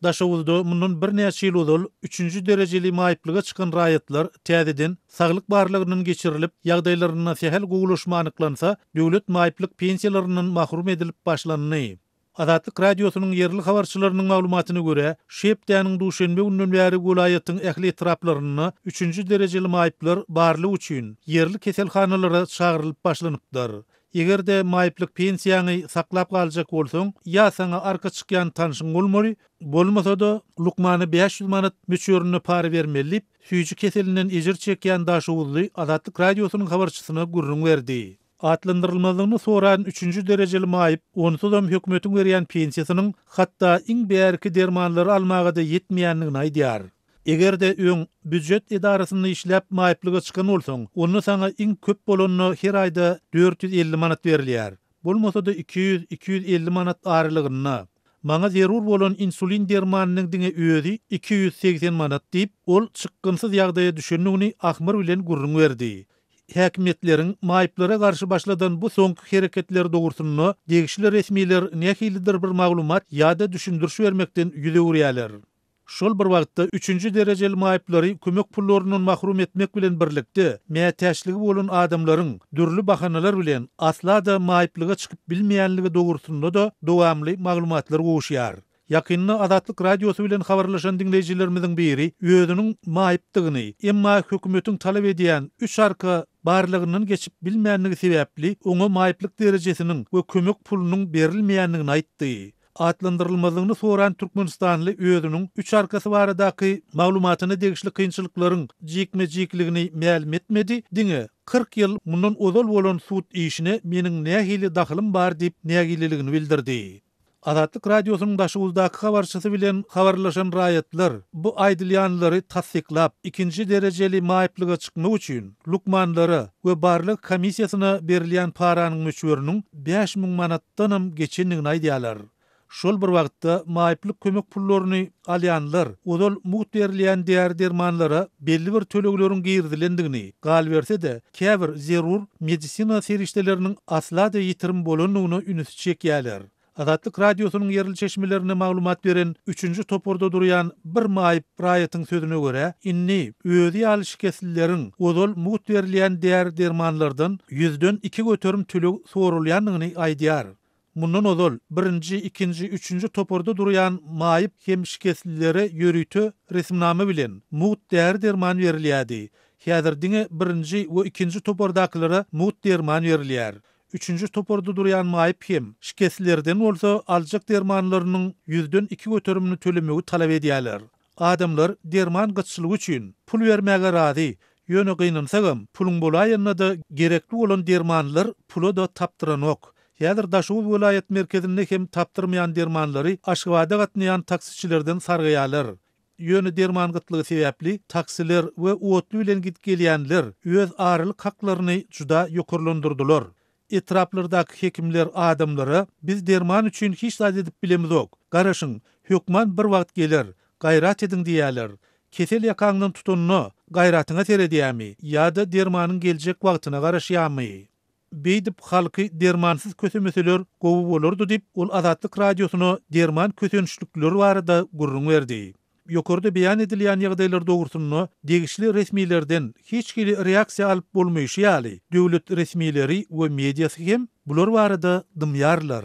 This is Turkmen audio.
Daşawuzda mundan bir näçe ýyl ozal 3-nji derejeli maýyplyga çykan raýatlar täzeden saglyk barlygynyň geçirilip ýagdaýlaryna sehel gowulaşma anyklansa, döwlet maýyplyk pensiýalarynyň mahrum edilip başlanýany. Azatlyk radiosynyň yerli habarçylarynyň maglumatyna görä, Şeýipdäniň duşanbe günden bäri welaýatyň ähli etraplaryna 3-nji derejeli maýyplar barlyk üçin yerli keselhanalara çagyrylyp başlanypdyr. Egerde maýyplyk pensiýany saklap galjak bolsaň, ýa saňa arka çykýan tanşyň bolmaly, bolmasa da lukmany 500 manat möçürüne para bermeli, süýji keselinden ejir çekýän Daşawuzly Azatlyk radiosynyň habarçysyna gurrun berdi. Atlandyrylmalygyny soran 3-nji derejeli maýyp, onsuzam hökümetiň berýän pensiýasynyň hatda iň bärki dermanlary almaga da ýetmeýänligini aýdýar. Egerde öň büdjet idarasyny işläp maýyplyga çykan bolsaň, onu saňa iň köp bolanyny her aýda 450 manat berilýär. Bolmasa da 200-250 manat aralygyna. Maňa zerur bolan insulin dermanynyň diňe özi 280 manat diýip, ol çykgynsyz ýagdaýa düşenligini ahmar bilen gurrun berdi. Häkimetleriň maýyplara garşy başladan bu soňky hereketleri dogursunda degişli resmiler nähilidir bir maglumat ýa-da düşündürüş bermekden ýüze urýarlar. Şol bir wagtda 3-nji derejeli maýyplary kömek pullarynyň mahrum etmek bilen birlikde mätäçligi bolan adamlaryň dürli bahanalar bilen asla da maýyplyga çykyp bilmeýänligi dogurusynda da dowamly maglumatlar gowuşýar. Ýakynda Azatlyk radiosy bilen habarlaşan dinleýijilerimiziň biri özüniň maýypdygyny, emma hökümetiň talap edýän 3 arka barlygynyň geçip bilmeýänligi sebäpli oňa maýyplyk derejesiniň we kömek pulunyň berilmeýänligini aýtdy. Atlandyrylmalygyny soran Türkmenistanly özüniň 3 arkasy baradaky maglumatyny degişli kynçylyklaryň jikme-jikligini ma'lum etmedi. Diňe 40 ýyl mundan ozal bolan sud işine meniň nähili dahylym bar diýip nähililigini bildirdi. Azatlyk radiosynyň Daşawuzdaky habarçysy bilen habarlaşan raýatlar bu aýdylýanlary tasdiklap 2-nji derejeli maýyplyga çykmak üçin lukmanlara we barlyk komissiýasyna berilýän paranyň möçürüniň 5000 manatdan geçenligini aýdýarlar. Şol bir wagtda maýyplyk kömek pullaryny alýanlar ozal muht berilýän diýer dermanlara belli bir tölekleriň girdilendigini gal berse de, käbir zerur medisina serişdeleriniň asla da ýitirim bolanlygyny ünüs çekýärler. Azatlyk radiosynyň yerli çeşmelerine maglumat beren 3-nji toporda durýan bir maýyp raýatyň sözüne görä, inni özi alyş kesilleriň ozal muht berilýän diğer dermanlardan 100-den 2 göterim tölek sorulýanlygyny aýdýar. Mundan ozal 1-nji, 2-nji, 3-nji toporda durýan maýyp hem şikestlilere ýörüýtü resmname bilen muht diğer derman berilýärdi. Häzir diňe 1-nji we 2-nji topordaklara muht derman berilýär. 3-nji toporda durýan maýyp hem şikestlerden bolsa aljak dermanlarynyň 100-den 2 göterimini tölemegi talap edýärler. Adamlar derman gyçylygy üçin pul bermäge razy. Ýöne gynansagyň puluň bolaýanna da gerekli bolan dermanlar pulu da tapdyranok. Häzir Daşawuz welaýat merkezinde hem tapdyrmaýan dermanlary Aşgabatda gatnaýan taksiçilerden sargaýarlar. Ýöne derman gytlygy sebäpli taksiler we otly bilen gitgelýänler öz arylyk haklaryny juda ýokurlandyrdylar. Etraplardaky hekimler adamlara biz derman üçin hiç zat edip bilemizok. Garaşyň, hökman bir wagt gelir, gaýrat ediň diýärler. Kesel ýakaňdan tutunny gaýratyňa teredýärmi ýa-da dermanyň geljek wagtyna garaşýarmy? Beýdip halky dermansyz kösemeseler gowy bolardy diýip ol Azatlyk radiosyna derman kösenişlikleri barada gurrun berdi. Ýokarda beýan edilýän ýagdaýlar dogrusyny degişli resmilerden hiç kili reaksiýa alyp bolmaýşy ýaly döwlet resmileri we mediýasy hem bular barada dymýarlar.